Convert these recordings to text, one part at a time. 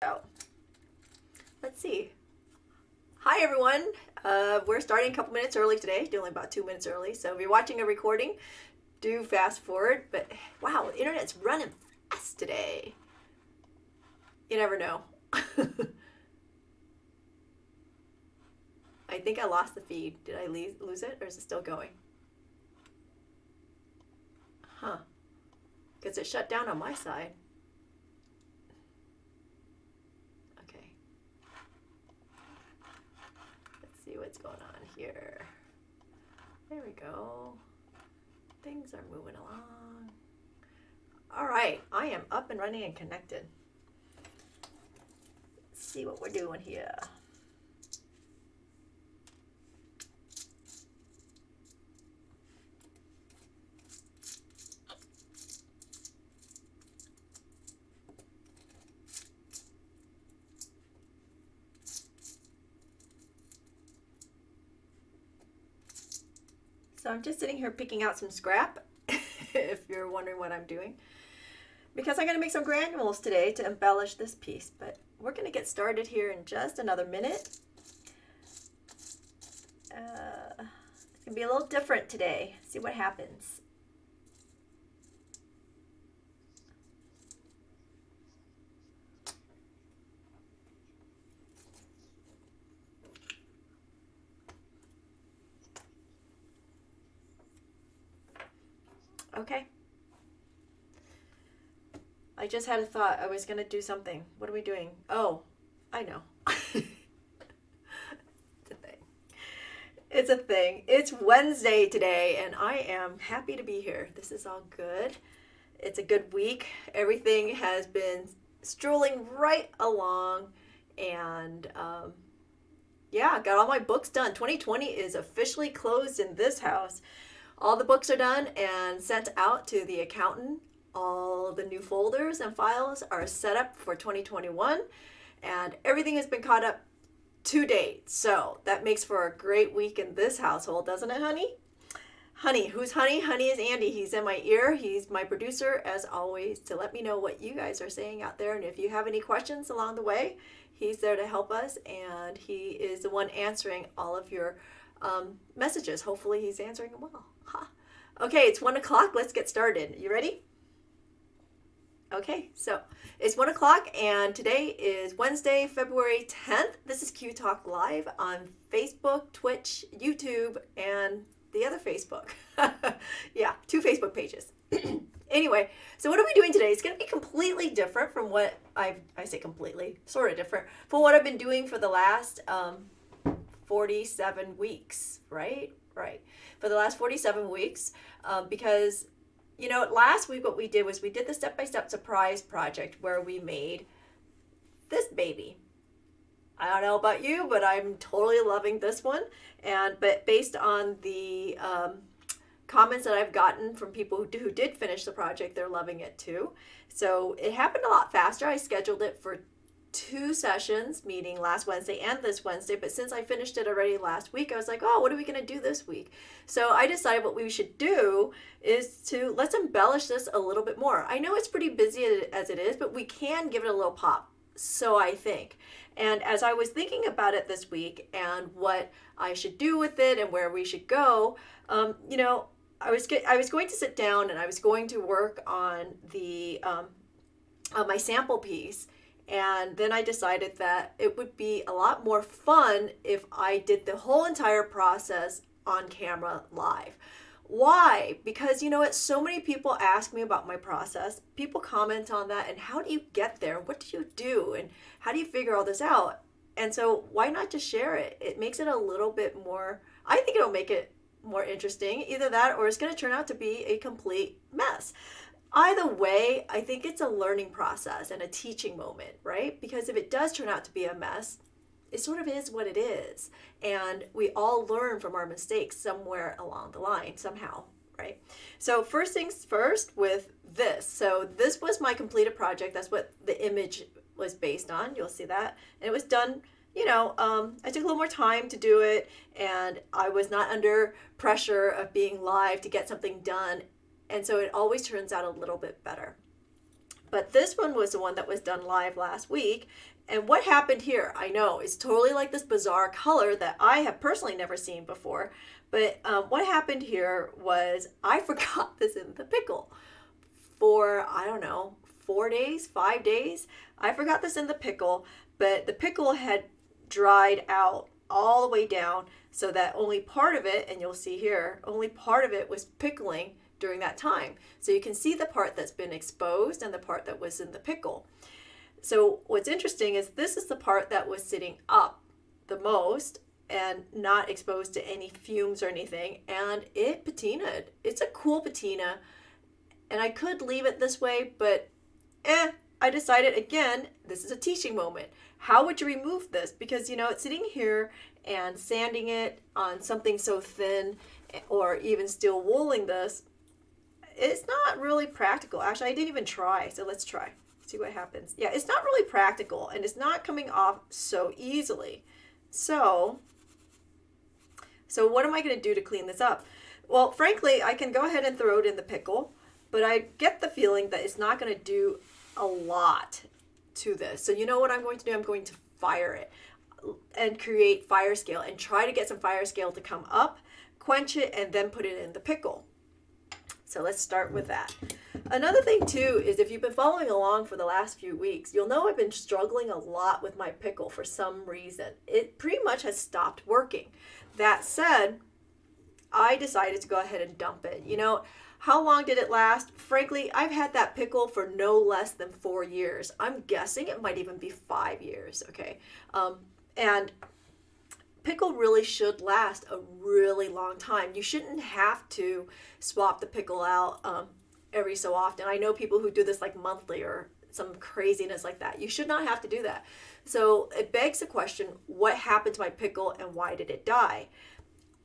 So, let's see. Hi, everyone. We're starting a couple minutes early today, only about 2 minutes early. So if you're watching a recording, do fast forward. But wow, the internet's running fast today. You never know. I think I lost the feed. Did I lose it, or is it still going? Huh. Because it shut down on my side. Okay. Let's see what's going on here. There we go. Things are moving along. All right, I am up and running and connected. Let's see what we're doing here. So I'm just sitting here picking out some scrap, if you're wondering what I'm doing, because I'm going to make some granules today to embellish this piece. But we're going to get started here in just another minute. It's going to be a little different today. See what happens. Okay. I just had a thought. I was going to do something. What are we doing? Oh, I know. It's a thing. It's a thing. It's Wednesday today, and I am happy to be here. This is all good. It's a good week. Everything has been strolling right along, and yeah, got all my books done. 2020 is officially closed in this house. All the books are done and sent out to the accountant. All the new folders and files are set up for 2021, and everything has been caught up to date. So that makes for a great week in this household, doesn't it, honey? Honey, who's Honey? Honey is Andy. He's in my ear. He's my producer, as always, to let me know what you guys are saying out there. And if you have any questions along the way, he's there to help us, and he is the one answering all of your messages. Hopefully he's answering them well. Ha. Okay, it's 1 o'clock. Let's get started. You ready? Okay, so it's 1 o'clock, and today is Wednesday, February 10th. This is Q Talk Live on Facebook, Twitch, YouTube, and the other Facebook. Yeah, 2 Facebook pages. Anyway, so what are we doing today? It's going to be completely different from what I say completely, sort of different, from what I've been doing for the last 47 weeks, right? Right. For the last 47 weeks, because, you know, last week what we did was we did the step-by-step surprise project where we made this baby. I don't know about you, but I'm totally loving this one. But based on the comments that I've gotten from people who did finish the project, they're loving it too. So it happened a lot faster. I scheduled it for 2 sessions, meeting last Wednesday and this Wednesday, but since I finished it already last week, I was like, oh, what are we going to do this week? So I decided what we should do is let's embellish this a little bit more. I know it's pretty busy as it is, but we can give it a little pop, so I think. And as I was thinking about it this week and what I should do with it and where we should go, you know, I was going to sit down and I was going to work on the my sample piece. And then I decided that it would be a lot more fun if I did the whole entire process on camera live. Why? Because, you know what, so many people ask me about my process. People comment on that, and how do you get there? What do you do? And how do you figure all this out? And so why not just share it? It makes it a little bit more, I think it'll make it more interesting. Either that or it's going to turn out to be a complete mess. Either way, I think it's a learning process and a teaching moment, right? Because if it does turn out to be a mess, it sort of is what it is. And we all learn from our mistakes somewhere along the line, somehow, right? So first things first with this. So this was my completed project. That's what the image was based on. You'll see that. And it was done, you know, I took a little more time to do it, and I was not under pressure of being live to get something done. And so it always turns out a little bit better. But this one was the one that was done live last week. And what happened here, I know, is totally like this bizarre color that I have personally never seen before. But what happened here was I forgot this in the pickle for, I don't know, 4 days, 5 days. I forgot this in the pickle, but the pickle had dried out all the way down so that only part of it, and you'll see here, only part of it was pickling during that time. So you can see the part that's been exposed and the part that was in the pickle. So what's interesting is this is the part that was sitting up the most and not exposed to any fumes or anything, and it patinaed. It's a cool patina, and I could leave it this way, but I decided, again, this is a teaching moment. How would you remove this? Because, you know, it's sitting here and sanding it on something so thin or even steel wooling this, it's not really practical. Actually, I didn't even try, so let's try. See what happens. Yeah, it's not really practical, and it's not coming off so easily. So what am I going to do to clean this up? Well, frankly, I can go ahead and throw it in the pickle, but I get the feeling that it's not going to do a lot to this. So you know what I'm going to do? I'm going to fire it and create fire scale and try to get some fire scale to come up, quench it, and then put it in the pickle. So let's start with that. Another thing too is if you've been following along for the last few weeks, you'll know I've been struggling a lot with my pickle for some reason. It pretty much has stopped working. That said, I decided to go ahead and dump it. You know, how long did it last? Frankly, I've had that pickle for no less than 4 years. I'm guessing it might even be 5 years, okay? And pickle really should last a really long time. You shouldn't have to swap the pickle out every so often. I know people who do this like monthly or some craziness like that. You should not have to do that. So it begs the question, what happened to my pickle and why did it die?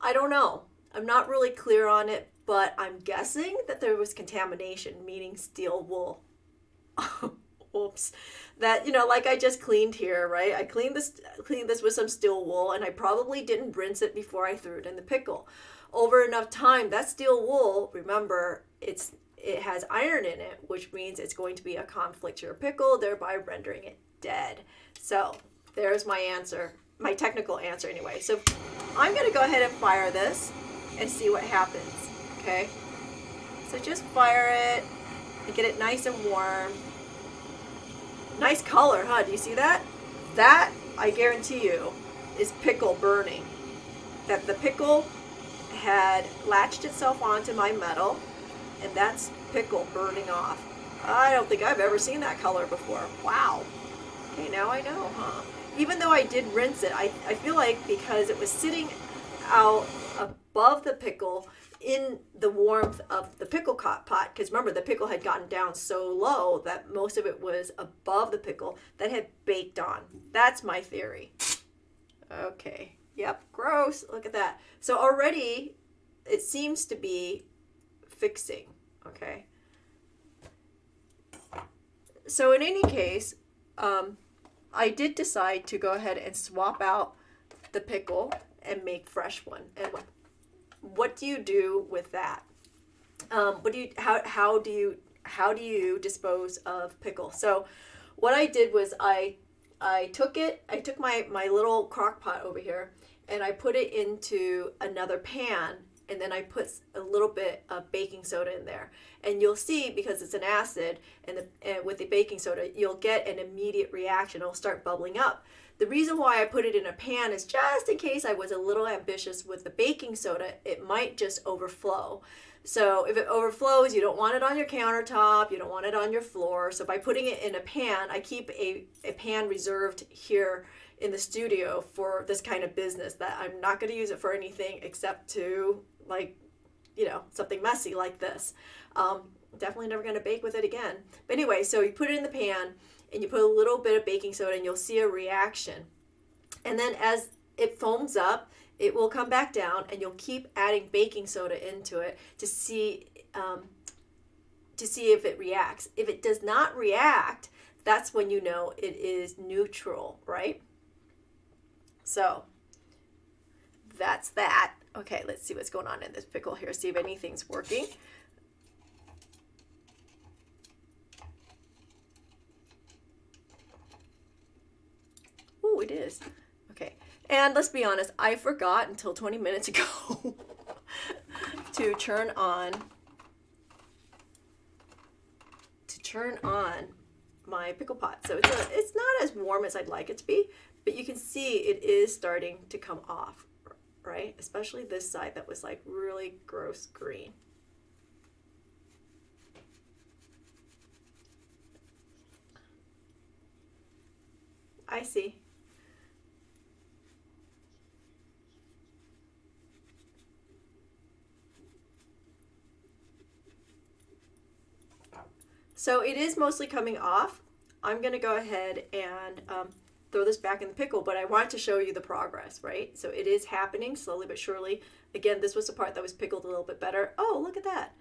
I don't know. I'm not really clear on it, but I'm guessing that there was contamination, meaning steel wool. Oops. That, you know, like I just cleaned here, right? I cleaned this with some steel wool, and I probably didn't rinse it before I threw it in the pickle. Over enough time, that steel wool, remember, it has iron in it, which means it's going to be a conflict to your pickle, thereby rendering it dead. So there's my answer, my technical answer anyway. So I'm going to go ahead and fire this and see what happens, okay? So just fire it and get it nice and warm. Nice color, huh? Do you see that? That, I guarantee you, is pickle burning. That the pickle had latched itself onto my metal, and that's pickle burning off. I don't think I've ever seen that color before. Wow. Okay, now I know, huh? Even though I did rinse it, I feel like because it was sitting out above the pickle in the warmth of the pickle pot, because remember the pickle had gotten down so low that most of it was above the pickle that had baked on. That's my theory. Okay, yep, gross, look at that. So already it seems to be fixing, okay? So in any case, I did decide to go ahead and swap out the pickle and make fresh one. And what do you do with that? How do you dispose of pickle? So what I did was I took my little crock pot over here and I put it into another pan, and then I put a little bit of baking soda in there. And you'll see, because it's an acid, and with the baking soda, you'll get an immediate reaction. It'll start bubbling up. The reason why I put it in a pan is just in case I was a little ambitious with the baking soda, it might just overflow. So if it overflows, you don't want it on your countertop, you don't want it on your floor. So by putting it in a pan, I keep a pan reserved here in the studio for this kind of business, that I'm not going to use it for anything except to, like, you know, something messy like this. Definitely never going to bake with it again. But anyway, so you put it in the pan and you put a little bit of baking soda and you'll see a reaction. And then as it foams up, it will come back down, and you'll keep adding baking soda into it to see if it reacts. If it does not react, that's when you know it is neutral, right? So that's that. Okay, let's see what's going on in this pickle here, see if anything's working. Oh, it is. Okay. And let's be honest, I forgot until 20 minutes ago to turn on my pickle pot. So it's not as warm as I'd like it to be, but you can see it is starting to come off, right? Especially this side that was like really gross green. I see. So it is mostly coming off. I'm going to go ahead and throw this back in the pickle, but I want to show you the progress, right? So it is happening slowly but surely. Again, this was the part that was pickled a little bit better. Oh, look at that.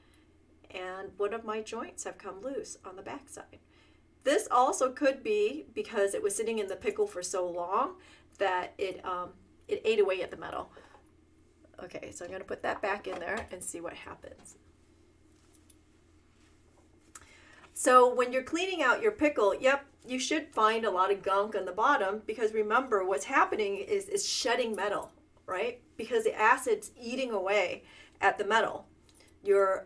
And one of my joints have come loose on the back side. This also could be because it was sitting in the pickle for so long that it ate away at the metal. Okay, so I'm going to put that back in there and see what happens. So when you're cleaning out your pickle, yep, you should find a lot of gunk on the bottom, because remember what's happening is shedding metal, right? Because the acid's eating away at the metal. Your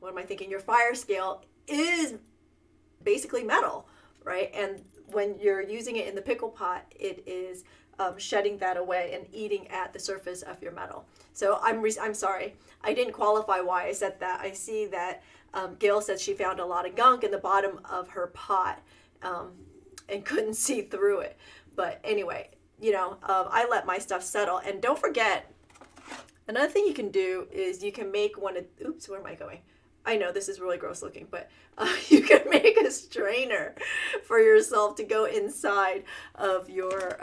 what am I thinking? Your fire scale is basically metal, right? And when you're using it in the pickle pot, it is shedding that away and eating at the surface of your metal. So I'm sorry, I didn't qualify why I said that. I see that Gail said she found a lot of gunk in the bottom of her pot and couldn't see through it. But anyway, you know, I let my stuff settle. And don't forget, another thing you can do is you can make one of, oops, where am I going? I know this is really gross looking, but you can make a strainer for yourself to go inside of your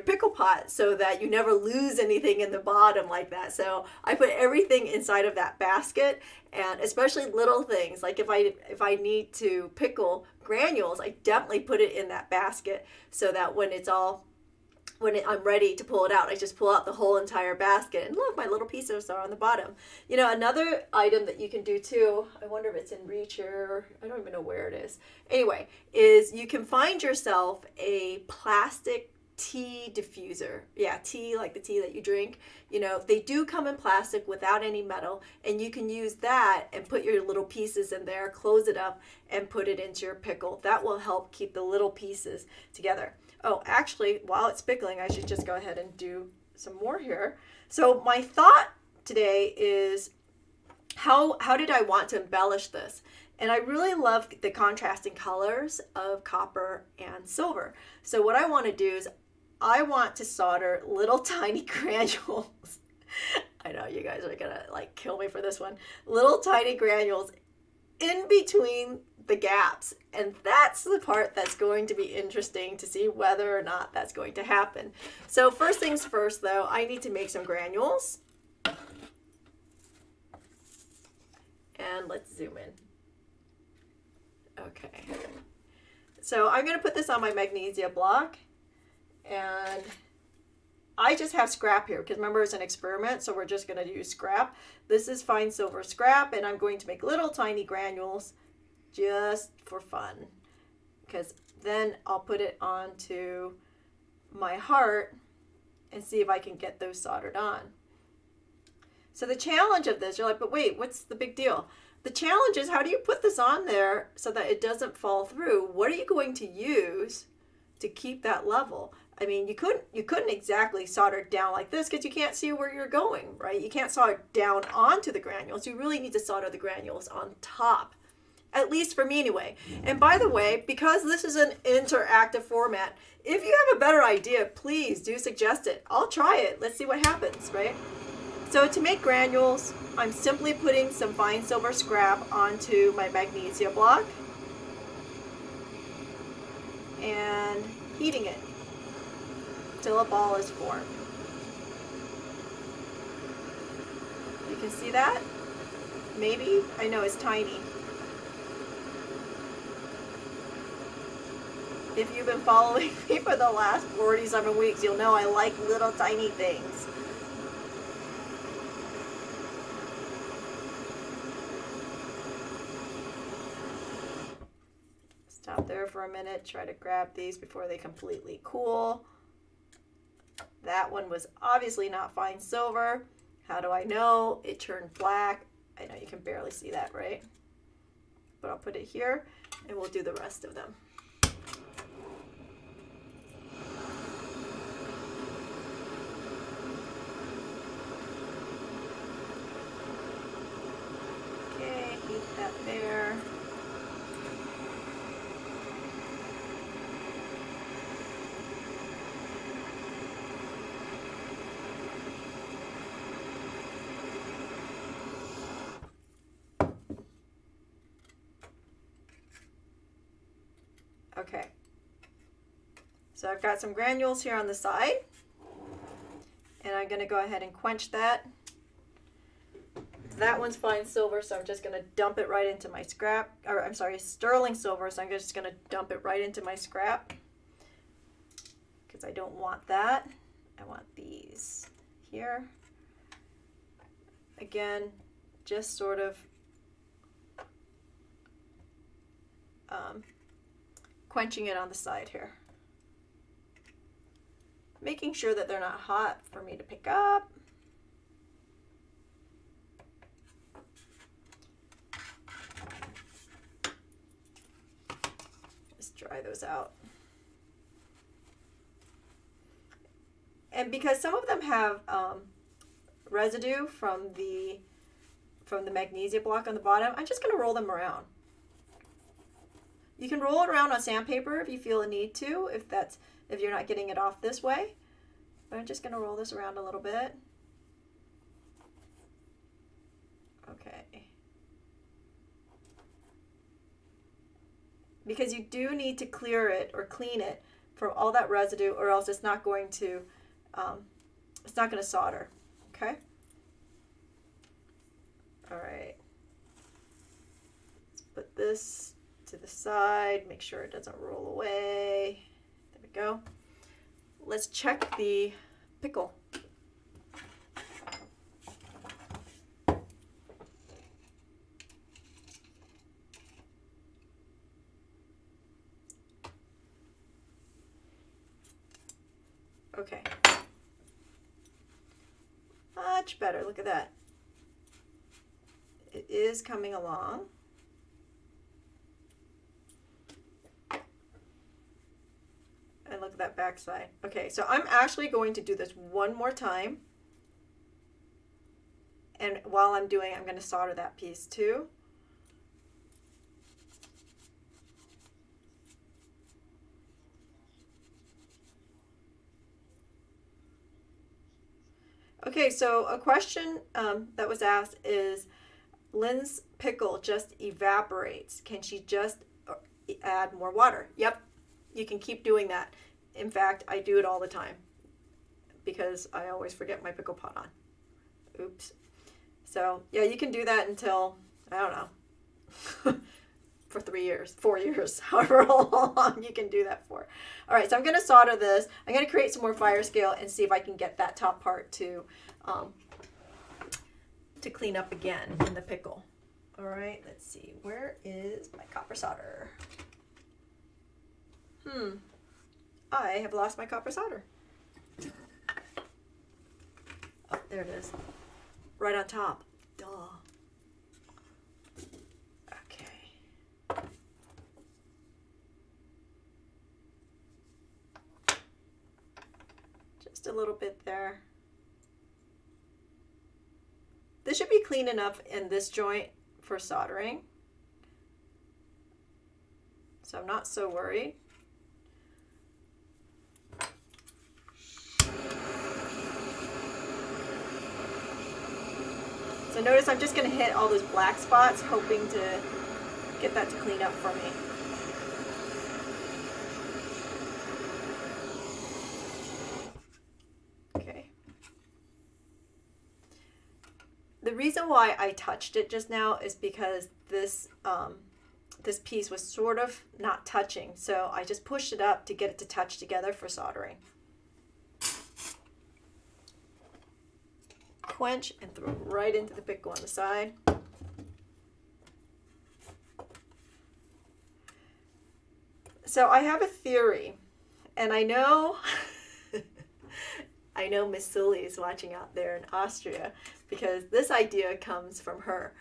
pickle pot so that you never lose anything in the bottom like that. So I put everything inside of that basket, and especially little things like if I need to pickle granules, I definitely put it in that basket so that when I'm ready to pull it out, I just pull out the whole entire basket. And look, my little pieces are on the bottom. You know, another item that you can do too, I wonder if it's in reach here, I don't even know where it is. Anyway, is you can find yourself a plastic tea diffuser. Yeah, tea, like the tea that you drink. You know, they do come in plastic without any metal, and you can use that and put your little pieces in there, close it up, and put it into your pickle. That will help keep the little pieces together. Oh, actually, while it's pickling, I should just go ahead and do some more here. So my thought today is how did I want to embellish this? And I really love the contrasting colors of copper and silver. So what I want to do is I want to solder little tiny granules. I know you guys are gonna like kill me for this one. Little tiny granules in between the gaps, and that's the part that's going to be interesting to see whether or not that's going to happen. So first things first though, I need to make some granules, and let's zoom in. Okay, so I'm going to put this on my magnesia block, and I just have scrap here because remember it's an experiment, so we're just going to use scrap. This is fine silver scrap, and I'm going to make little tiny granules just for fun, because then I'll put it onto my heart and see if I can get those soldered on. So the challenge of this, you're like, but wait, what's the big deal? The challenge is, how do you put this on there so that it doesn't fall through? What are you going to use to keep that level? I mean, you couldn't exactly solder it down like this because you can't see where you're going, right? You can't solder down onto the granules. You really need to solder the granules on top. At least for me anyway. And by the way, because this is an interactive format, if you have a better idea, please do suggest it. I'll try it. Let's see what happens, right? So to make granules, I'm simply putting some fine silver scrap onto my magnesia block and heating it till a ball is formed. You can see that? Maybe? I know it's tiny. If you've been following me for the last 47 weeks, you'll know I like little tiny things. Stop there for for a minute, try to grab these before they completely cool. That one was obviously not fine silver. How do I know? It turned black. I know you can barely see that, right? But I'll put it here and we'll do the rest of them. Okay, keep that there. Okay, so I've got some granules here on the side, and I'm going to go ahead and quench that. That one's fine silver, so I'm just going to dump it right into my scrap, or I'm sorry, sterling silver, so I'm just going to dump it right into my scrap because I don't want that. I want these here. Again, just sort of quenching it on the side here. Making sure that they're not hot for me to pick up. Just dry those out. And because some of them have residue from the magnesia block on the bottom, I'm just going to roll them around. You can roll it around on sandpaper if you feel a need to, if you're not getting it off this way. But I'm just going to roll this around a little bit. Okay. Because you do need to clear it or clean it from all that residue, or else it's not going to solder. Okay. All right. Let's put this to the side, make sure it doesn't roll away. There we go. Let's check the pickle. Okay. Much better. Look at that. It is coming along. And look at that backside. Okay, so I'm actually going to do this one more time. And while I'm doing it, I'm going to solder that piece too. Okay, so a question that was asked is, Lynn's pickle just evaporates. Can she just add more water? Yep, you can keep doing that. In fact, I do it all the time because I always forget my pickle pot on. Oops. So yeah, you can do that until, I don't know, for 3 years, 4 years, however long you can do that for. All right, so I'm going to solder this. I'm going to create some more fire scale and see if I can get that top part to clean up again in the pickle. All right, let's see. Where is my copper solder? I have lost my copper solder. Oh, there it is. Right on top. Duh. Okay. Just a little bit there. This should be clean enough in this joint for soldering. So I'm not so worried. So notice I'm just going to hit all those black spots, hoping to get that to clean up for me. Okay. The reason why I touched it just now is because this this piece was sort of not touching, so I just pushed it up to get it to touch together for soldering. Quench and throw it right into the pickle on the side. So I have a theory, and I know I know Miss Sully is watching out there in Austria because this idea comes from her.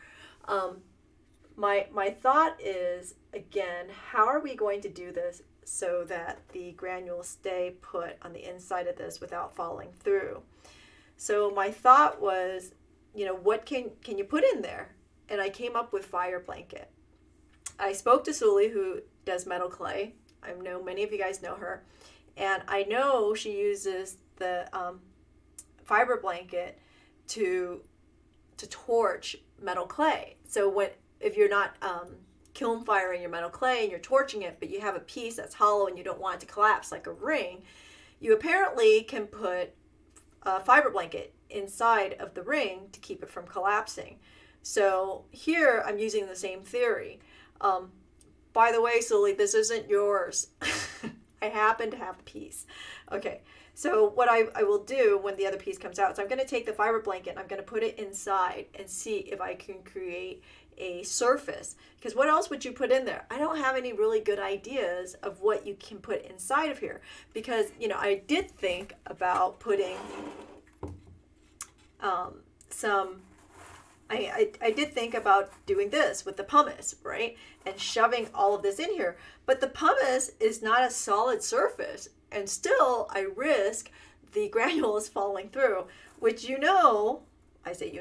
My thought is, again, how are we going to do this so that the granules stay put on the inside of this without falling through? So my thought was, what can you put in there? And I came up with fire blanket. I spoke to Sully, who does metal clay. I know many of you guys know her. And I know she uses the fiber blanket to torch metal clay. So if you're not kiln firing your metal clay and you're torching it, but you have a piece that's hollow and you don't want it to collapse like a ring, you apparently can put a fiber blanket inside of the ring to keep it from collapsing. So here I'm using the same theory. By the way, Sully, this isn't yours. I happen to have a piece. Okay, so what I will do when the other piece comes out is I'm going to take the fiber blanket and I'm going to put it inside and see if I can create a surface. Because what else would you put in there? I don't have any really good ideas of what you can put inside of here. Because, I did think about putting I did think about doing this with the pumice, right? And shoving all of this in here. But the pumice is not a solid surface. And still, I risk the granules falling through, which I say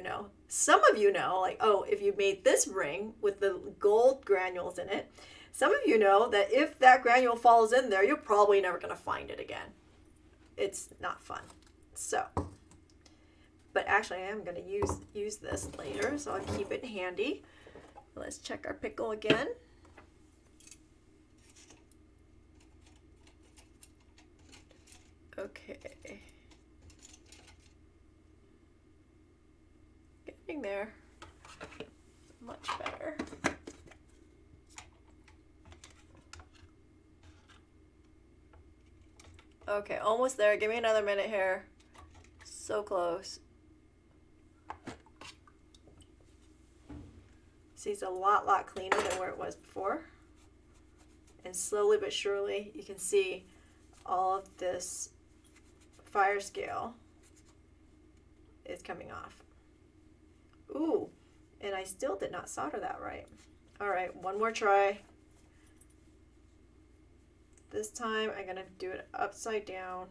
some of you know, like, oh, if you made this ring with the gold granules in it, some of you know that if that granule falls in there, you're probably never going to find it again. It's not fun. So... But actually, I am going to use this later, so I'll keep it handy. Let's check our pickle again. Okay. Getting there. Much better. Okay, almost there. Give me another minute here. So close. See, it's a lot cleaner than where it was before. And slowly but surely, you can see all of this fire scale is coming off. Ooh, and I still did not solder that right. All right, one more try. This time, I'm gonna do it upside down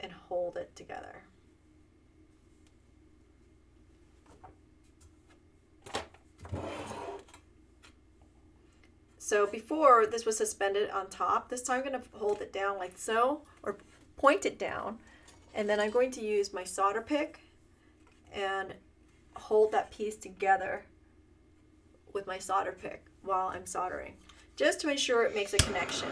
and hold it together. So before, this was suspended on top. This time I'm going to hold it down like so, or point it down. And then I'm going to use my solder pick and hold that piece together with my solder pick while I'm soldering, just to ensure it makes a connection.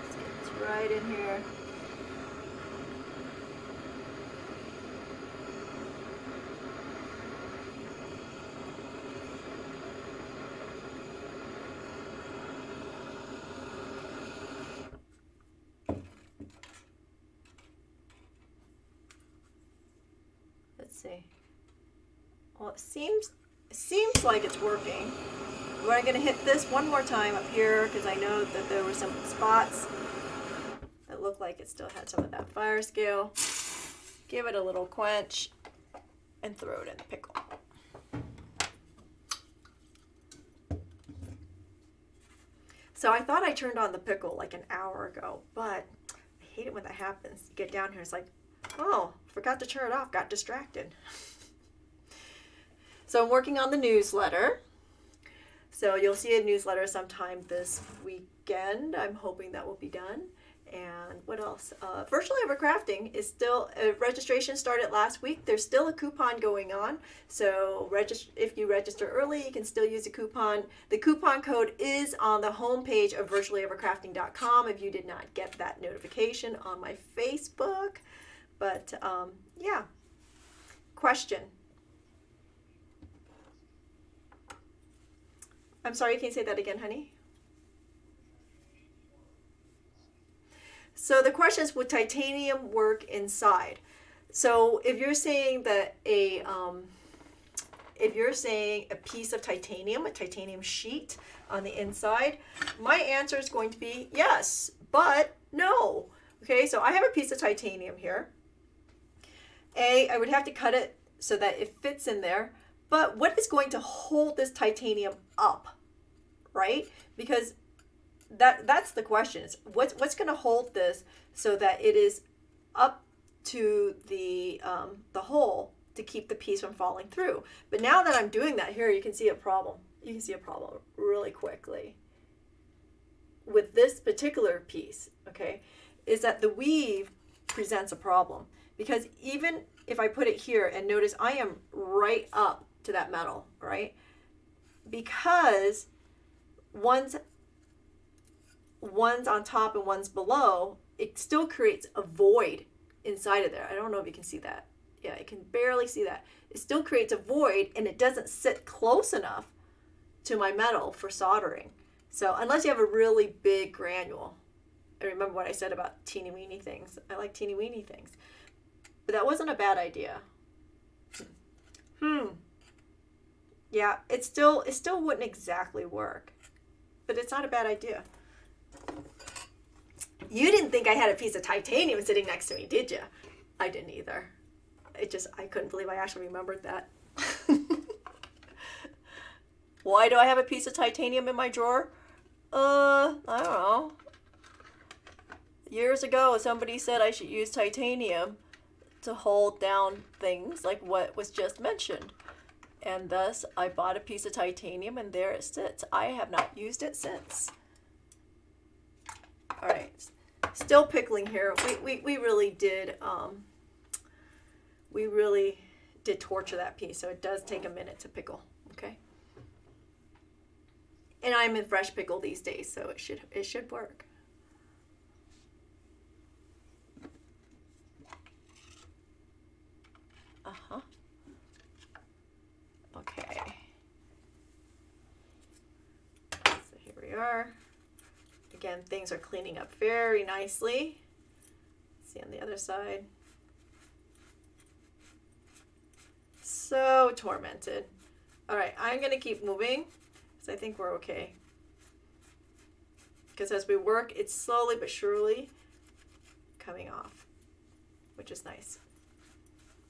Let's get this right in here. See. Well, it seems like it's working. We're going to hit this one more time up here because I know that there were some spots that looked like it still had some of that fire scale. Give it a little quench and throw it in the pickle. So I thought I turned on the pickle like an hour ago, but I hate it when that happens. You get down here, it's like, oh, forgot to turn it off, got distracted. So I'm working on the newsletter. So you'll see a newsletter sometime this weekend. I'm hoping that will be done. And what else? Virtually Ever Crafting is still, registration started last week. There's still a coupon going on. So if you register early, you can still use a coupon. The coupon code is on the homepage of virtuallyevercrafting.com if you did not get that notification on my Facebook. But yeah, question. I'm sorry, can you say that again, honey? So the question is, would titanium work inside? So if you're saying that a if you're saying a piece of titanium, a titanium sheet on the inside, my answer is going to be yes, but no. Okay, so I have a piece of titanium here. I would have to cut it so that it fits in there, but what is going to hold this titanium up, right? Because that's the question. Is what's going to hold this so that it is up to the hole to keep the piece from falling through. But now that I'm doing that here, you can see a problem. You can see a problem really quickly with this particular piece, okay, is that the weave presents a problem. Because even if I put it here, and notice I am right up to that metal, right? Because one's on top and one's below, it still creates a void inside of there. I don't know if you can see that. Yeah, I can barely see that. It still creates a void, and it doesn't sit close enough to my metal for soldering. So unless you have a really big granule, I remember what I said about teeny weeny things. I like teeny weeny things. But that wasn't a bad idea. Yeah, it still wouldn't exactly work. But it's not a bad idea. You didn't think I had a piece of titanium sitting next to me, did you? I didn't either. I couldn't believe I actually remembered that. Why do I have a piece of titanium in my drawer? I don't know. Years ago, somebody said I should use titanium to hold down things like what was just mentioned. And thus, I bought a piece of titanium, and there it sits. I have not used it since. All right, still pickling here. We really did torture that piece, so it does take a minute to pickle. Okay. And I'm in fresh pickle these days, so it should work. Okay. So here we are. Again, things are cleaning up very nicely. See on the other side. So tormented. All right, I'm going to keep moving because I think we're okay. Because as we work, it's slowly but surely coming off, which is nice.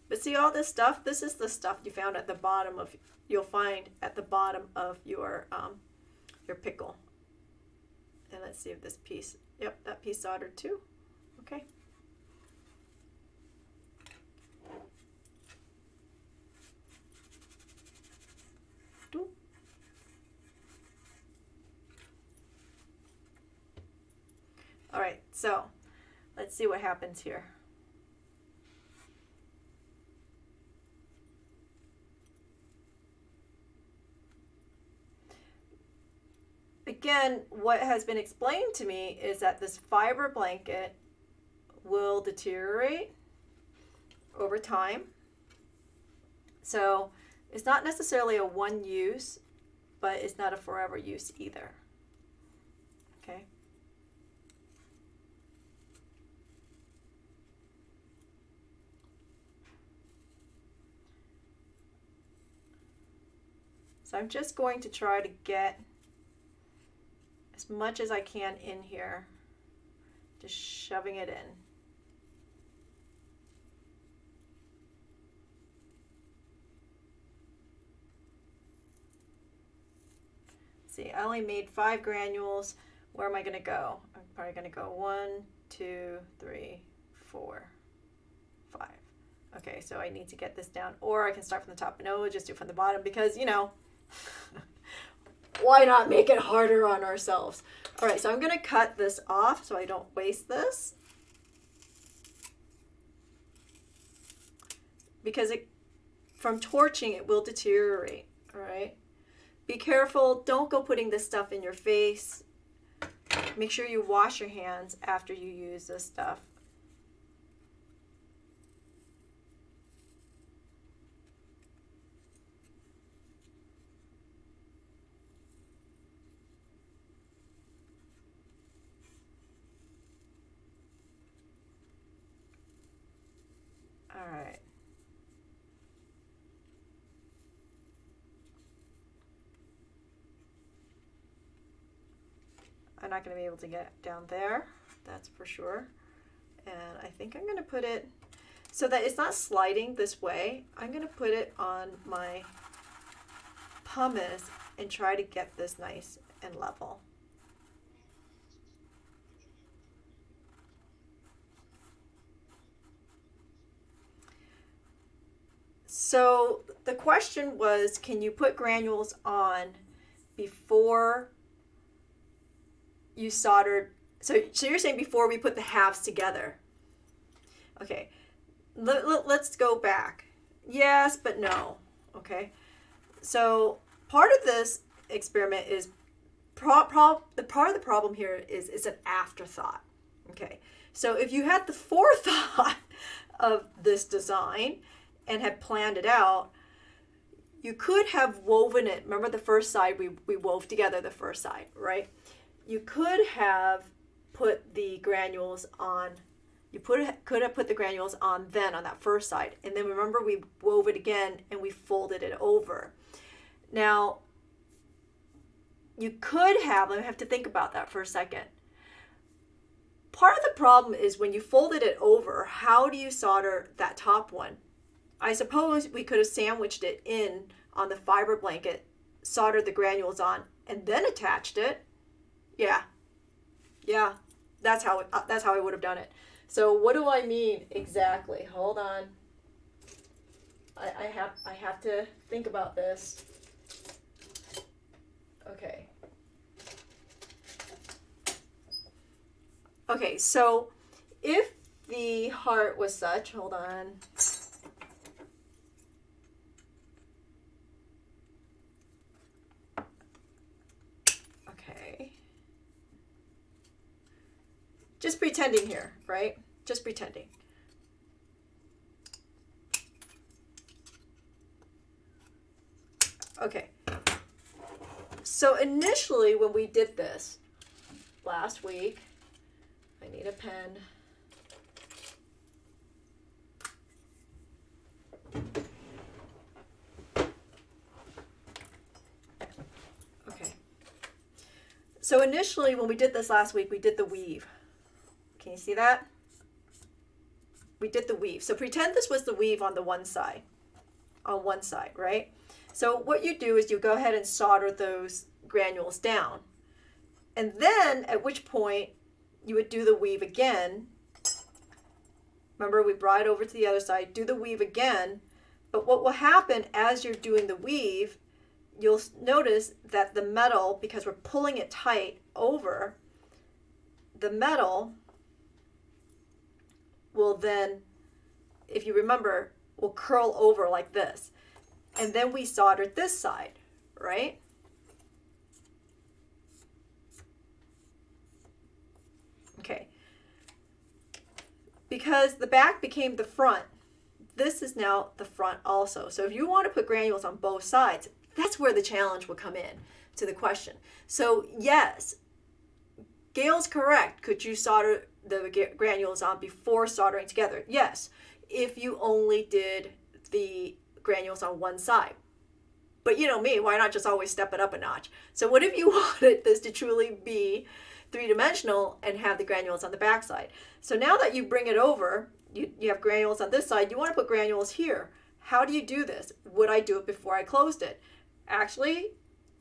But see all this stuff? This is the stuff you found at the bottom of, you'll find at the bottom of your pickle. And let's see if this piece, yep, that piece soldered too. Okay. All right, so let's see what happens here. Again, what has been explained to me is that this fiber blanket will deteriorate over time. So it's not necessarily a one use, but it's not a forever use either. Okay. So I'm just going to try to get as much as I can in here, just shoving it in. See, I only made 5 granules. Where am I going to go? I'm probably going to go 1, 2, 3, 4, 5. Okay, so I need to get this down, or I can start from the top. No, we'll just do it from the bottom because, you know, why not make it harder on ourselves? All right, so I'm going to cut this off so I don't waste this. Because from torching, it will deteriorate, all right? Be careful. Don't go putting this stuff in your face. Make sure you wash your hands after you use this stuff. All right. I'm not going to be able to get down there, that's for sure. And I think I'm going to put it so that it's not sliding this way. I'm going to put it on my pumice and try to get this nice and level. So the question was, can you put granules on before you soldered? So you're saying before we put the halves together. Okay, let's go back. Yes, but no. Okay, so part of this experiment is the part of the problem here is it's an afterthought. Okay, so if you had the forethought of this design and had planned it out, you could have woven it. Remember the first side, we wove together the first side, right? You could have put the granules on, could have put the granules on then on that first side. And then remember we wove it again and we folded it over. Now, you could have, I have to think about that for a second. Part of the problem is when you folded it over, how do you solder that top one? I suppose we could have sandwiched it in on the fiber blanket, soldered the granules on, and then attached it. Yeah, that's how I would have done it. So what do I mean exactly? Hold on. I have to think about this. Okay. Okay, so if the heart was such, hold on. Okay. Just pretending here, right? Just pretending. Okay. So initially when we did this last week, I need a pen. Okay. So initially when we did this last week, we did the weave. Can you see that? We did the weave. So pretend this was the weave on the one side, right? So what you do is you go ahead and solder those granules down. And then at which point you would do the weave again. Remember, we brought it over to the other side, do the weave again. But what will happen as you're doing the weave, you'll notice that the metal, because we're pulling it tight over, the metal will then, if you remember, will curl over like this. And then we soldered this side, right? Okay. Because the back became the front, this is now the front also. So if you want to put granules on both sides, that's where the challenge will come in to the question. So yes, Gail's correct. Could you solder the granules on before soldering together? Yes, if you only did the granules on one side. But you know me, why not just always step it up a notch? So what if you wanted this to truly be three-dimensional and have the granules on the back side? So now that you bring it over, you have granules on this side, you want to put granules here. How do you do this? Would I do it before I closed it? Actually,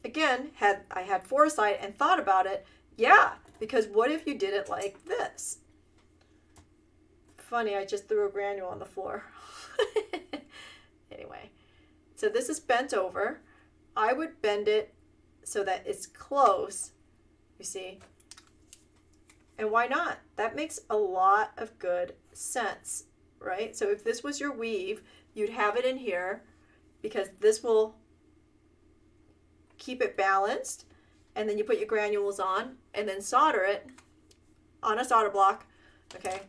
again, I had foresight and thought about it. Yeah, because what if you did it like this? Funny, I just threw a granule on the floor. Anyway, so this is bent over. I would bend it so that it's close, you see. And why not? That makes a lot of good sense, right? So if this was your weave, you'd have it in here because this will keep it balanced. And then you put your granules on and then solder it on a solder block, okay?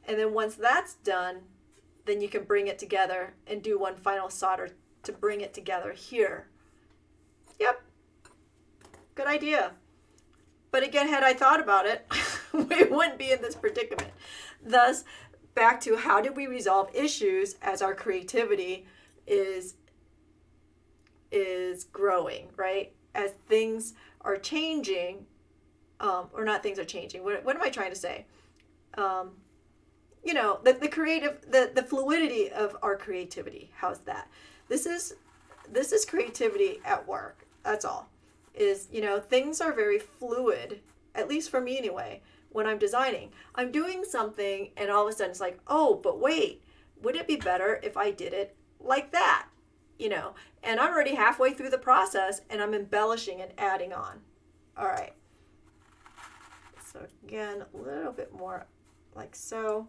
And then once that's done, then you can bring it together and do one final solder to bring it together here. Yep, good idea. But again, had I thought about it, we wouldn't be in this predicament. Thus, back to how do we resolve issues as our creativity is growing, right? As things are changing, or not things are changing. What am I trying to say? You know, the creative, the fluidity of our creativity. How's that? This is creativity at work. That's all. Is, you know, things are very fluid, at least for me anyway, when I'm designing. I'm doing something and all of a sudden it's like, oh, but wait, would it be better if I did it like that? You know, and I'm already halfway through the process and I'm embellishing and adding on. All right. So again, a little bit more like so.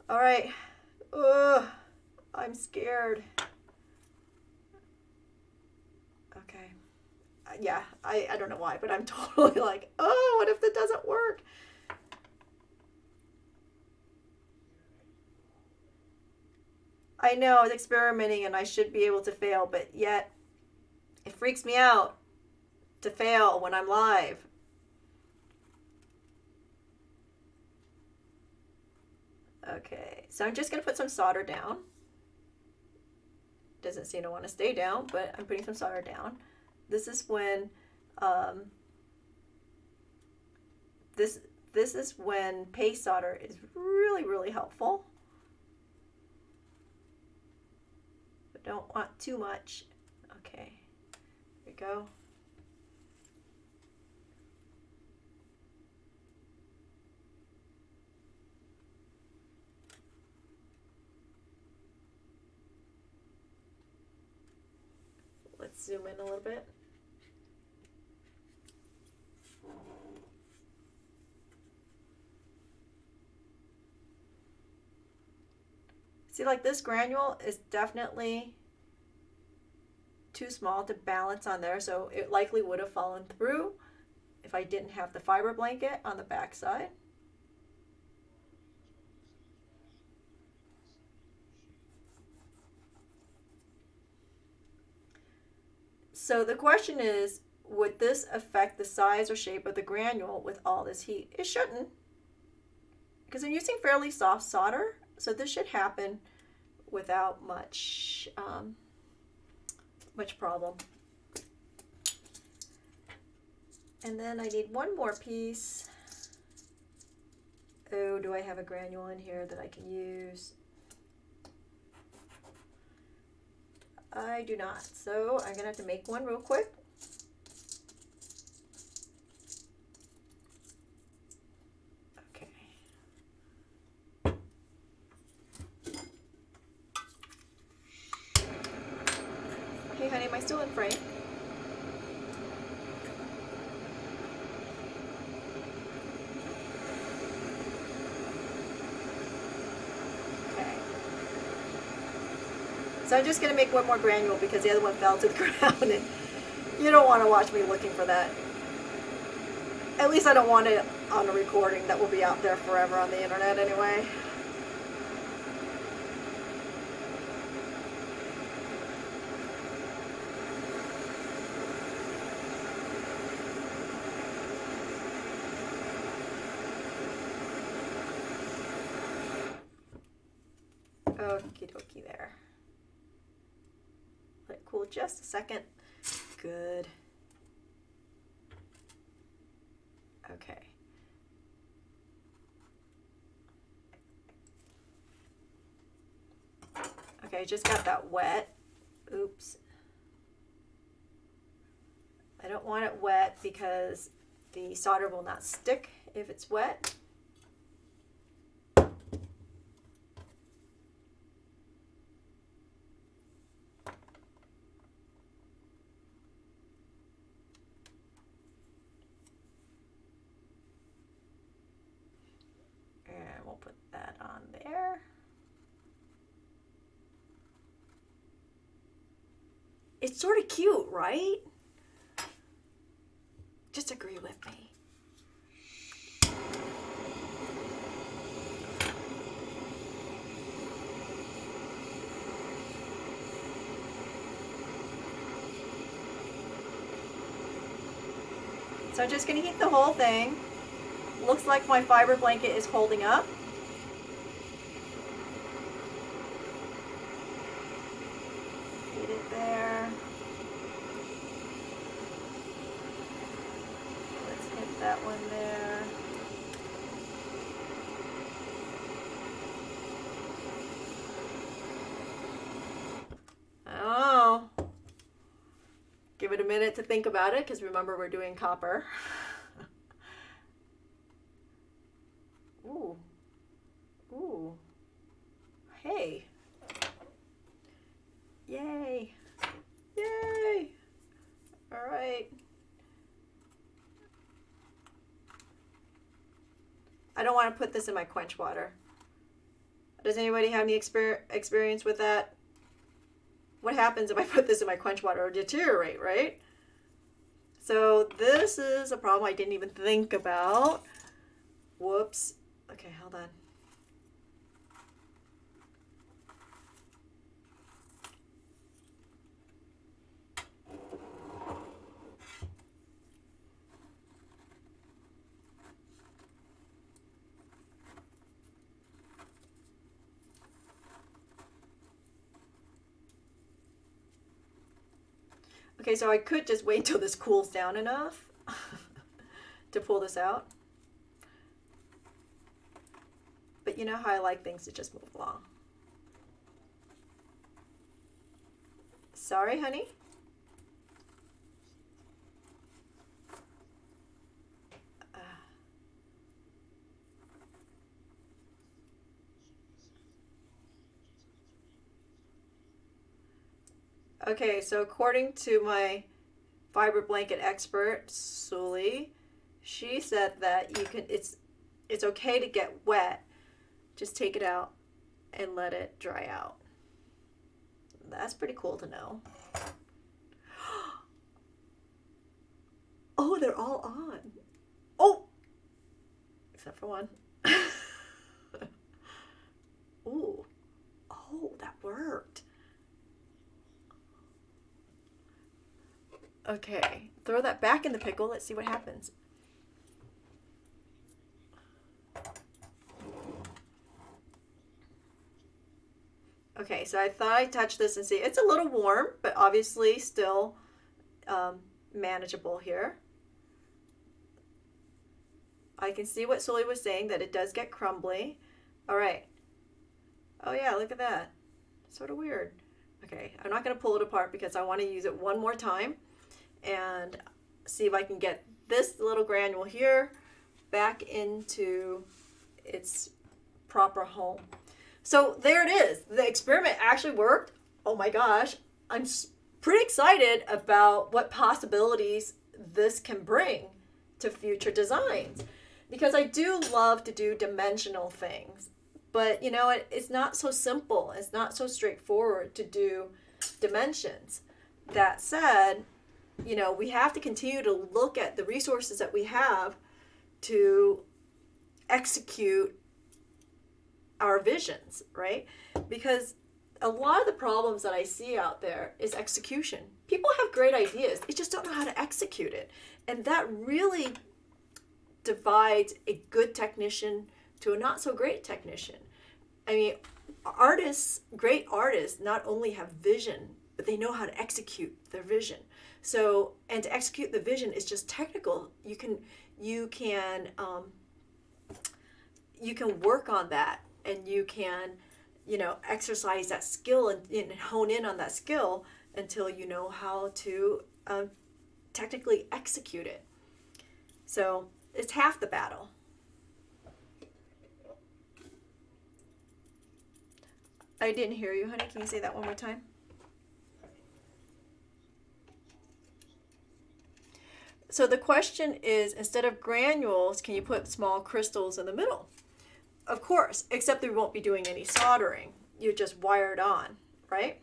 All right. Ugh, I'm scared. Okay. Yeah, I don't know why, but I'm totally like, oh, what if that doesn't work? I know I was experimenting and I should be able to fail, but yet it freaks me out to fail when I'm live. Okay, so I'm just going to put some solder down. Doesn't seem to want to stay down, but I'm putting some solder down. This is when this is when paste solder is really, really helpful. But don't want too much. Okay, here we go. Let's zoom in a little bit. See, like this granule is definitely too small to balance on there, so it likely would have fallen through if I didn't have the fiber blanket on the back side. So the question is, would this affect the size or shape of the granule with all this heat? It shouldn't, because I'm using fairly soft solder, so this should happen without much problem. And then I need one more piece. Oh, do I have a granule in here that I can use? I do not, so I'm gonna have to make one real quick. Okay. Hey honey, am I still in frame? So I'm just going to make one more granule because the other one fell to the ground, and you don't want to watch me looking for that. At least I don't want it on a recording that will be out there forever on the internet anyway. Okie dokie there. Let it cool just a second. Good. Okay. Okay, I just got that wet. Oops. I don't want it wet because the solder will not stick if it's wet. Put that on there. It's sort of cute, right? Just agree with me. So I'm just going to heat the whole thing. Looks like my fiber blanket is holding up. Heat it there. Let's hit that one there. Oh, give it a minute to think about it, because remember we're doing copper. Ooh. Ooh. Hey. Yay. Yay. All right. I don't want to put this in my quench water. Does anybody have any experience with that? What happens if I put this in my quench water? It'll deteriorate, right? So this is a problem I didn't even think about. Whoops. Okay, hold on. Okay, so I could just wait until this cools down enough to pull this out. But you know how I like things to just move along. Sorry, honey. Okay, so according to my fiber blanket expert, Sully, she said that you can it's okay to get wet. Just take it out and let it dry out. That's pretty cool to know. Oh, they're all on. Oh! Except for one. Ooh. Oh, that worked. Okay, throw that back in the pickle. Let's see what happens. Okay, so I thought I'd touch this and see. It's a little warm, but obviously still manageable here. I can see what Sully was saying, that it does get crumbly. All right. Oh yeah, look at that. Sort of weird. Okay, I'm not going to pull it apart because I want to use it one more time and see if I can get this little granule here back into its proper home. So there it is. The experiment actually worked. Oh my gosh. I'm pretty excited about what possibilities this can bring to future designs, because I do love to do dimensional things. But you know, it's not so simple. It's not so straightforward to do dimensions. That said, you know, we have to continue to look at the resources that we have to execute our visions, right? Because a lot of the problems that I see out there is execution. People have great ideas, they just don't know how to execute it. And that really divides a good technician to a not so great technician. I mean, artists, great artists, not only have vision, but they know how to execute their vision. So, and to execute the vision is just technical. You can work on that, and you can, you know, exercise that skill and hone in on that skill until you know how to technically execute it. So it's half the battle. I didn't hear you, honey. Can you say that one more time? So the question is, instead of granules, can you put small crystals in the middle? Of course, except we won't be doing any soldering. You just wire it on, right?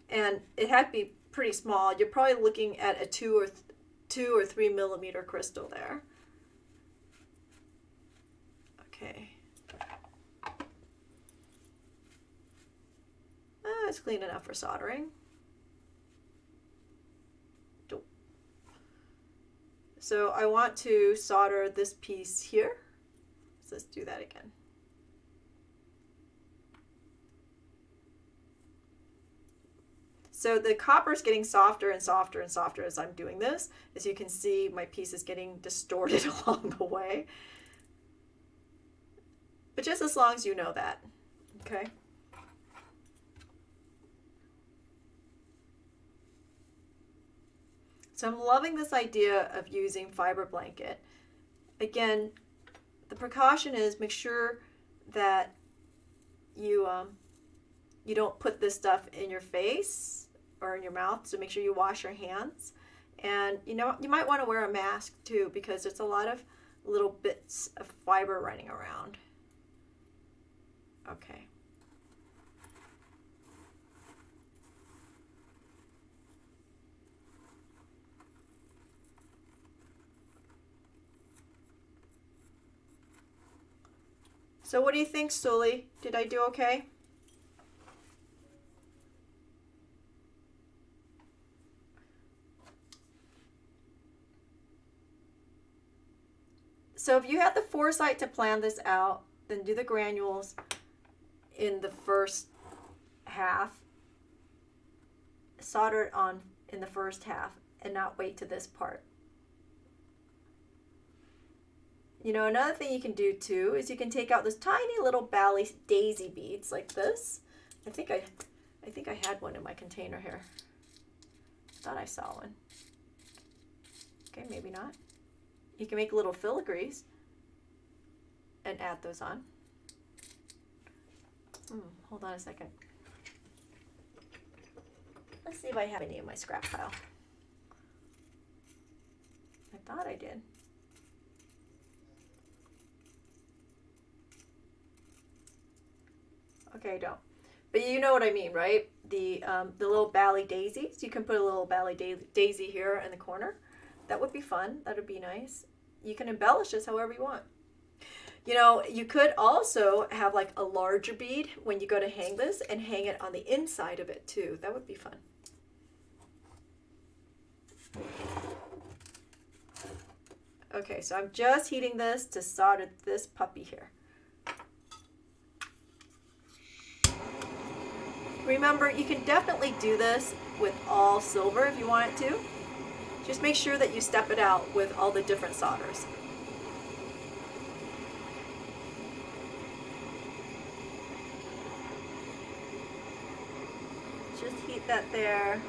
And it had to be pretty small. You're probably looking at a 2 or 3 millimeter crystal there. Okay. It's clean enough for soldering. So I want to solder this piece here. So let's do that again. So the copper is getting softer and softer and softer as I'm doing this. As you can see, my piece is getting distorted along the way. But just as long as you know that, okay? So I'm loving this idea of using fiber blanket. Again, the precaution is make sure that you don't put this stuff in your face or in your mouth, so make sure you wash your hands. And you know, you might want to wear a mask too, because there's a lot of little bits of fiber running around. Okay. So what do you think, Sully? Did I do okay? So if you had the foresight to plan this out, then do the granules in the first half, solder it on in the first half, and not wait to this part. You know, another thing you can do too is you can take out those tiny little bally daisy beads like this. I think I had one in my container here. Thought I saw one. Okay, maybe not. You can make little filigrees and add those on. Hold on a second. Let's see if I have any in my scrap pile. I thought I did. Okay, I don't. But you know what I mean, right? The little bally daisies. You can put a little bally daisy here in the corner. That would be fun. That would be nice. You can embellish this however you want. You know, you could also have like a larger bead when you go to hang this and hang it on the inside of it too. That would be fun. Okay, so I'm just heating this to solder this puppy here. Remember, you can definitely do this with all silver if you want it to. Just make sure that you step it out with all the different solders. Just heat that there.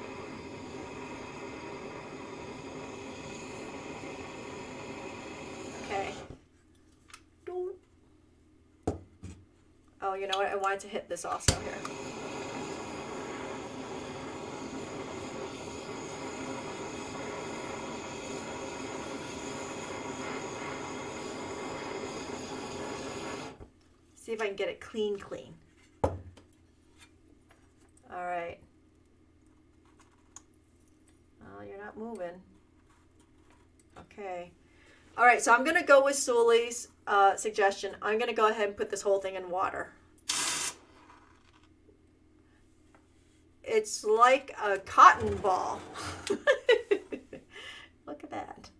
Okay. Oh, you know what? I wanted to hit this also here. See if I can get it clean. All right. Oh, you're not moving. Okay. All right, so I'm going to go with Sully's suggestion. I'm going to go ahead and put this whole thing in water. It's like a cotton ball. Look at that.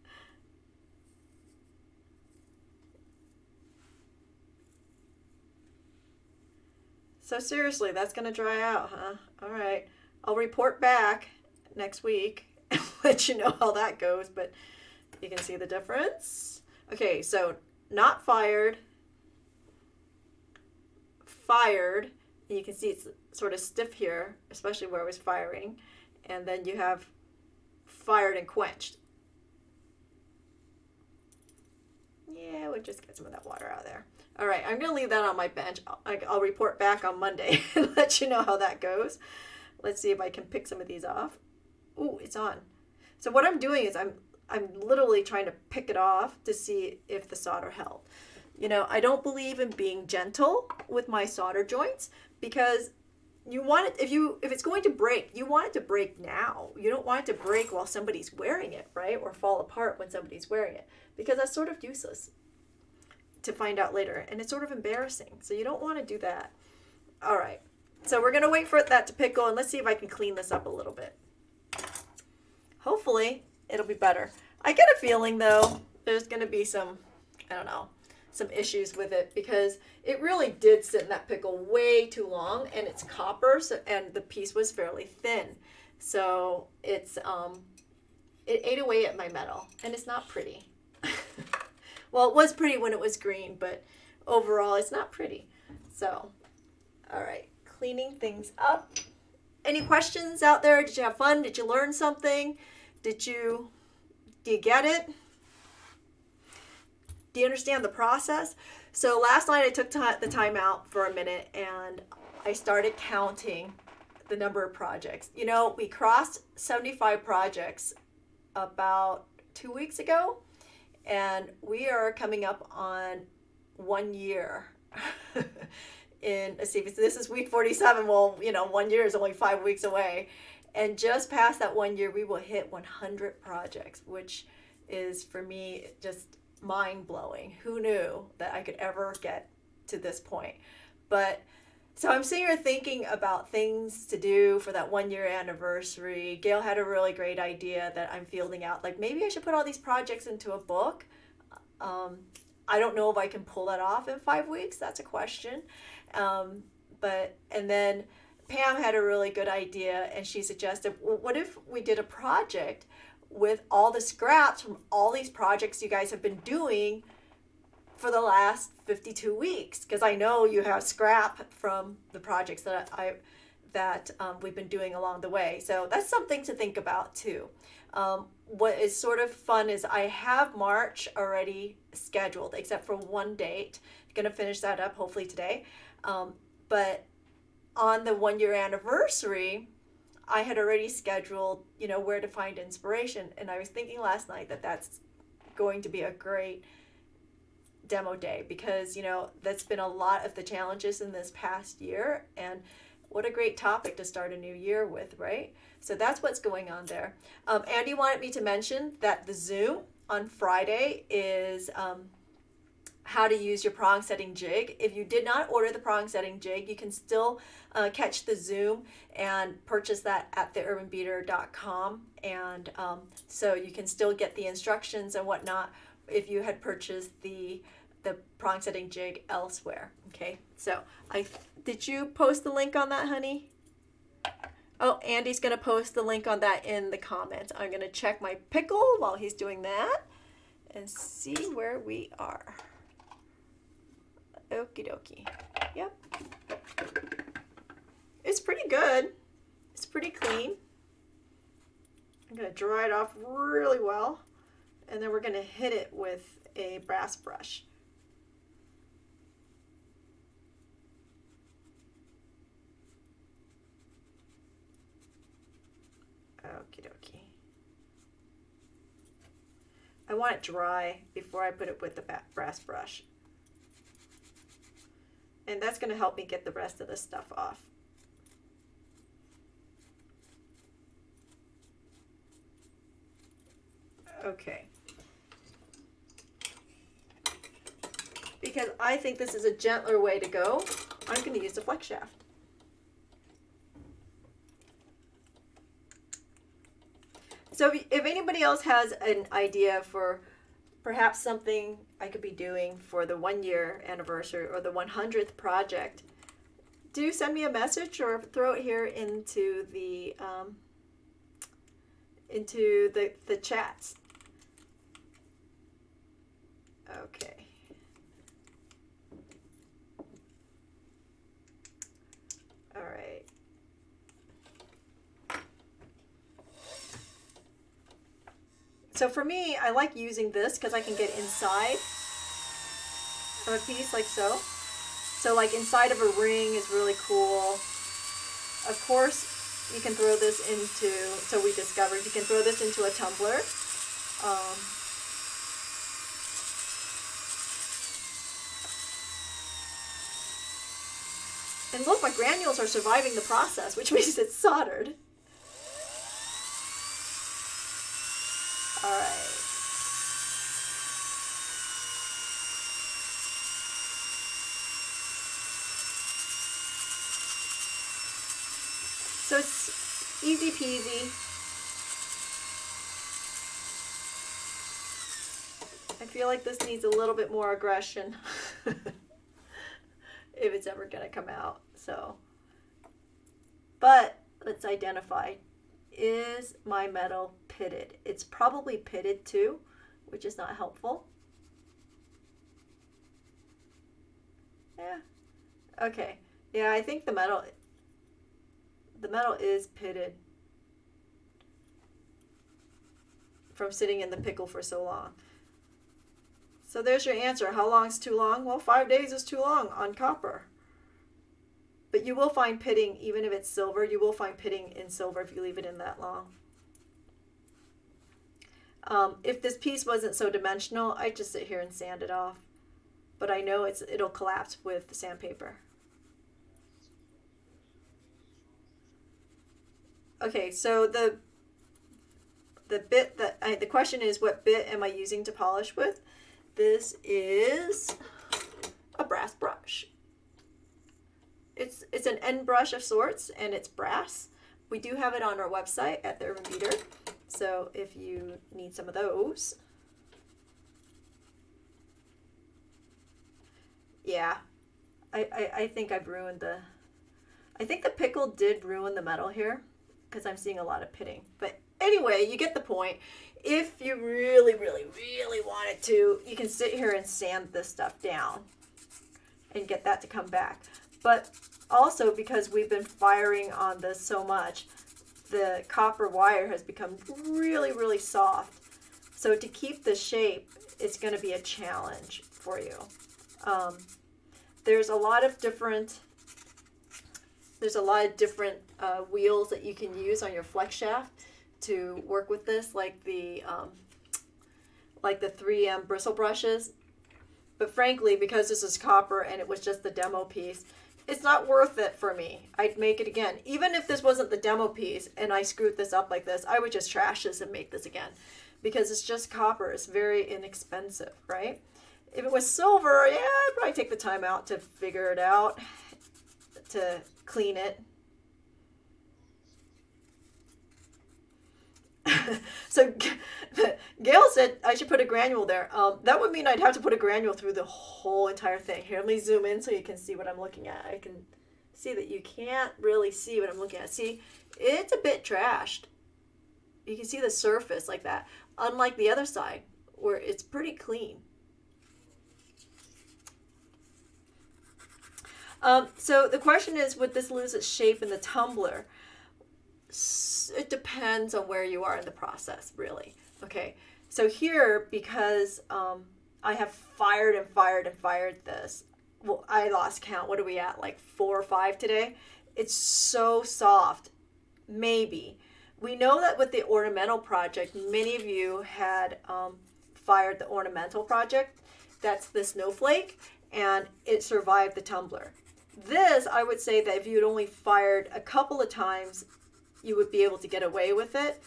So seriously, that's going to dry out, huh? All right. I'll report back next week and let you know how that goes, but you can see the difference. Okay, so not fired, fired, and you can see it's sort of stiff here, especially where I was firing, and then you have fired and quenched. Yeah, we'll just get some of that water out of there. All right, I'm going to leave that on my bench. I'll report back on Monday and let you know how that goes. Let's see if I can pick some of these off. Ooh, it's on. So what I'm doing is I'm literally trying to pick it off to see if the solder held. You know, I don't believe in being gentle with my solder joints because you want it, if it's going to break, you want it to break now. You don't want it to break while somebody's wearing it, right? Or fall apart when somebody's wearing it, because that's sort of useless to find out later, and it's sort of embarrassing. So you don't want to do that. All right, so we're gonna wait for that to pickle, and let's see if I can clean this up a little bit. Hopefully it'll be better. I get a feeling though there's gonna be some, I don't know, some issues with it because it really did sit in that pickle way too long, and it's copper, so, and the piece was fairly thin. So it ate away at my metal, and it's not pretty. Well, it was pretty when it was green, but overall it's not pretty. So, all right, cleaning things up. Any questions out there? Did you have fun? Did you learn something? Do you get it? Do you understand the process? So last night I took the time out for a minute and I started counting the number of projects. You know, we crossed 75 projects about 2 weeks ago, and we are coming up on 1 year. Let's see, this is week 47. Well, you know, 1 year is only 5 weeks away. And just past that 1 year, we will hit 100 projects, which is, for me, just mind-blowing. Who knew that I could ever get to this point? But so I'm sitting here thinking about things to do for that 1 year anniversary. Gail had a really great idea that I'm fielding out. Like, maybe I should put all these projects into a book. I don't know if I can pull that off in 5 weeks. That's a question. And then Pam had a really good idea, and she suggested, well, what if we did a project with all the scraps from all these projects you guys have been doing for the last 52 weeks? Because I know you have scrap from the projects that we've been doing along the way. So that's something to think about too. What is sort of fun is I have March already scheduled, except for one date. I'm going to finish that up hopefully today. But on the 1 year anniversary, I had already scheduled, you know, where to find inspiration. And I was thinking last night that that's going to be a great demo day, because, you know, that's been a lot of the challenges in this past year, and what a great topic to start a new year with, right? So that's what's going on there. Andy wanted me to mention that the Zoom on Friday is how to use your prong setting jig. If you did not order the prong setting jig, you can still catch the Zoom and purchase that at theurbanbeater.com. And so you can still get the instructions and whatnot if you had purchased the prong setting jig elsewhere. Okay, so did you post the link on that, honey? Oh, Andy's going to post the link on that in the comments. I'm going to check my Pickle while he's doing that and see where we are. Okie dokie. Yep. It's pretty good. It's pretty clean. I'm going to dry it off really well, and then we're going to hit it with a brass brush. Okie dokie. I want it dry before I put it with the brass brush. And that's going to help me get the rest of the stuff off. Okay. Because I think this is a gentler way to go, I'm going to use the flex shaft. So if anybody else has an idea for perhaps something I could be doing for the 1 year anniversary or the 100th project, do send me a message or throw it here into the chats. Okay. All right. So for me, I like using this because I can get inside of a piece like so. So like inside of a ring is really cool. Of course, you can throw this into, so we discovered, you can throw this into a tumbler. And look, my granules are surviving the process, which means it's soldered. All right. So it's easy peasy. I feel like this needs a little bit more aggression if it's ever going to come out. So, but let's identify is my metal pitted? It's probably pitted too, which is not helpful. Yeah. Okay. Yeah, I think the metal is pitted from sitting in the pickle for so long. So there's your answer. How long is too long? Well, 5 days is too long on copper. But you will find pitting, even if it's silver, you will find pitting in silver if you leave it in that long. If this piece wasn't so dimensional, I'd just sit here and sand it off. But I know it'll collapse with the sandpaper. Okay, so the question is, what bit am I using to polish with? This is a brass brush. It's an end brush of sorts, and it's brass. We do have it on our website at the Urban Beater, so if you need some of those. Yeah, I think I've ruined I think the pickle did ruin the metal here, because I'm seeing a lot of pitting. But anyway, you get the point. If you really, really, really wanted to, you can sit here and sand this stuff down and get that to come back. But also, because we've been firing on this so much, the copper wire has become really, really soft. So to keep the shape, it's going to be a challenge for you. There's a lot of different wheels that you can use on your flex shaft to work with this, like the 3M bristle brushes. But frankly, because this is copper and it was just the demo piece, it's not worth it for me. I'd make it again. Even if this wasn't the demo piece and I screwed this up like this, I would just trash this and make this again, because it's just copper. It's very inexpensive, right? If it was silver, yeah, I'd probably take the time out to figure it out, to clean it. So Gail said I should put a granule there. That would mean I'd have to put a granule through the whole entire thing. Here, let me zoom in so you can see what I'm looking at. I can see that you can't really see what I'm looking at. See, it's a bit trashed. You can see the surface like that, unlike the other side where it's pretty clean. So the question is, would this lose its shape in the tumbler? It depends on where you are in the process, really. Okay, so here, because I have fired and fired and fired this, well, I lost count. What are we at, like 4 or 5 today? It's so soft. Maybe. We know that with the ornamental project, many of you had fired the ornamental project. That's the snowflake, and it survived the tumbler. This, I would say that if you'd only fired a couple of times, you would be able to get away with it.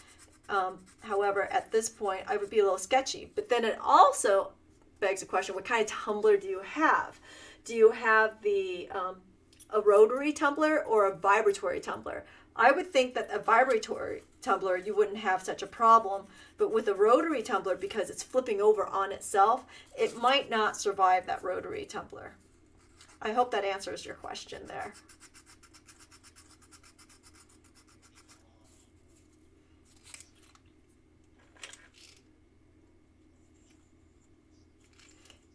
However, at this point, I would be a little sketchy. But then it also begs the question, what kind of tumbler do you have? Do you have a rotary tumbler or a vibratory tumbler? I would think that a vibratory tumbler, you wouldn't have such a problem. But with a rotary tumbler, because it's flipping over on itself, it might not survive that rotary tumbler. I hope that answers your question there.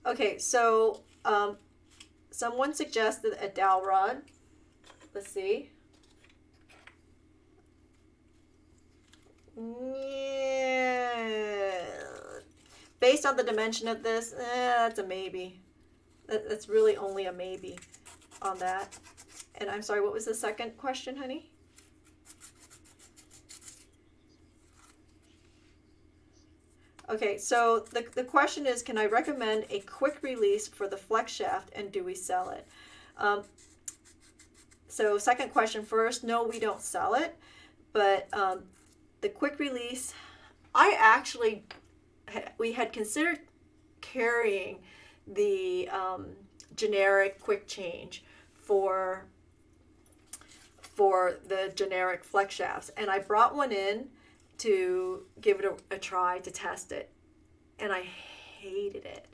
Okay, so someone suggested a dowel rod. Let's see. Yeah. Based on the dimension of this, that's a maybe. That's really only a maybe on that. And I'm sorry, what was the second question, honey? Okay, so the question is, can I recommend a quick release for the flex shaft, and do we sell it? So second question first, no, we don't sell it, but the quick release, we had considered carrying the generic quick change for the generic flex shafts, and I brought one in to give it a try to test it, and I hated it.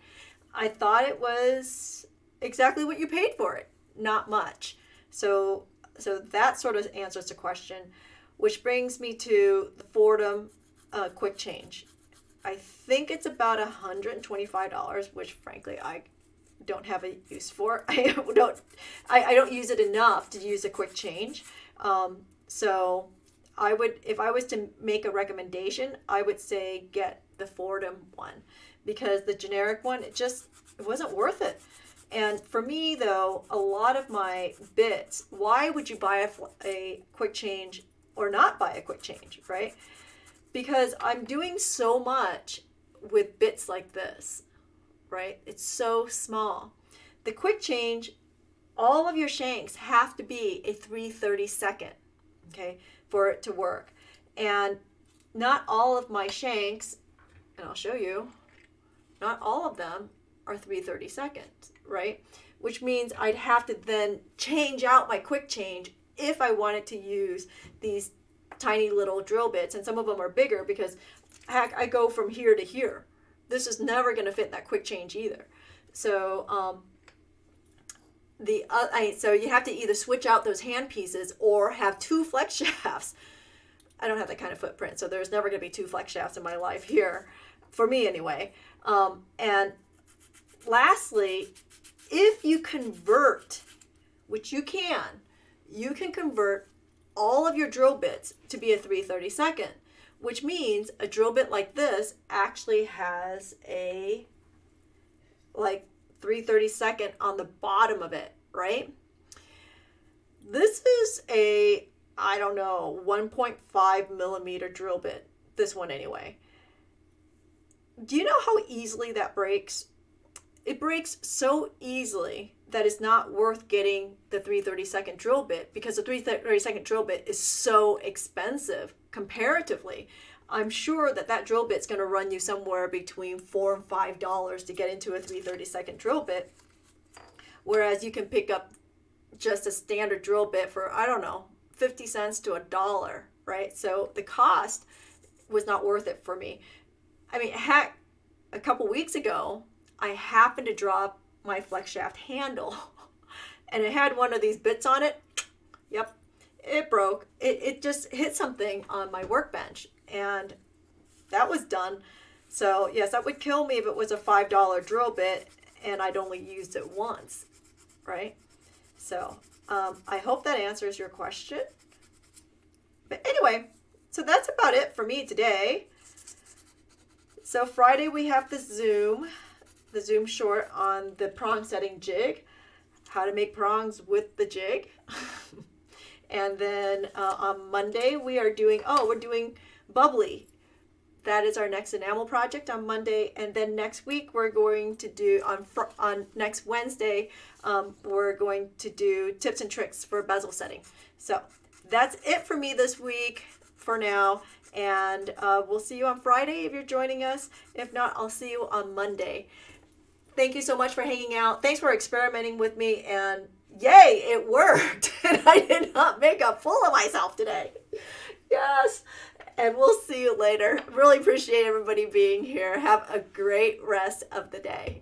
I thought it was exactly what you paid for it, not much. So that sort of answers the question. which brings me to the Fordham quick change. I think it's about $125, which frankly I don't have a use for. I don't use it enough to use a quick change. So I would, if I was to make a recommendation, I would say get the Fordham one, because the generic one, it wasn't worth it. And for me though, a lot of my bits, why would you buy a quick change or not buy a quick change, right? Because I'm doing so much with bits like this, right? It's so small. The quick change, all of your shanks have to be a 3/32, okay, for it to work. And not all of my shanks, and I'll show you, not all of them are 3/32, right? Which means I'd have to then change out my quick change if I wanted to use these tiny little drill bits, and some of them are bigger because heck, I go from here to here. This is never going to fit in that quick change either. So so you have to either switch out those hand pieces or have two flex shafts. I don't have that kind of footprint, so there's never going to be two flex shafts in my life here, for me anyway. And lastly, if you convert, which you can convert all of your drill bits to be a 3/32, which means a drill bit like this actually has a like 3/32 on the bottom of it, right? This is a, I don't know, 1.5 millimeter drill bit, this one anyway. Do you know how easily that breaks? It breaks so easily that it's not worth getting the 3/32 drill bit, because the 3/32 drill bit is so expensive comparatively. I'm sure that drill bit's going to run you somewhere between $4 and $5 to get into a 3/32 drill bit, whereas you can pick up just a standard drill bit for, I don't know, 50 cents to $1, right? So the cost was not worth it for me. I mean, heck, a couple weeks ago, I happened to drop my flex shaft handle and it had one of these bits on it. Yep, it broke. It just hit something on my workbench and that was done. So yes, that would kill me if it was a $5 drill bit and I'd only used it once, right? So I hope that answers your question. But anyway, so that's about it for me today. So Friday we have the Zoom short on the prong setting jig, how to make prongs with the jig. And then on Monday we're doing bubbly. That is our next enamel project on Monday. And then next week we're going to do, on next Wednesday, we're going to do tips and tricks for bezel setting. So that's it for me this week for now. And we'll see you on Friday if you're joining us. If not, I'll see you on Monday. Thank you so much for hanging out. Thanks for experimenting with me. And yay, it worked. And I did not make a fool of myself today. Yes. And we'll see you later. Really appreciate everybody being here. Have a great rest of the day.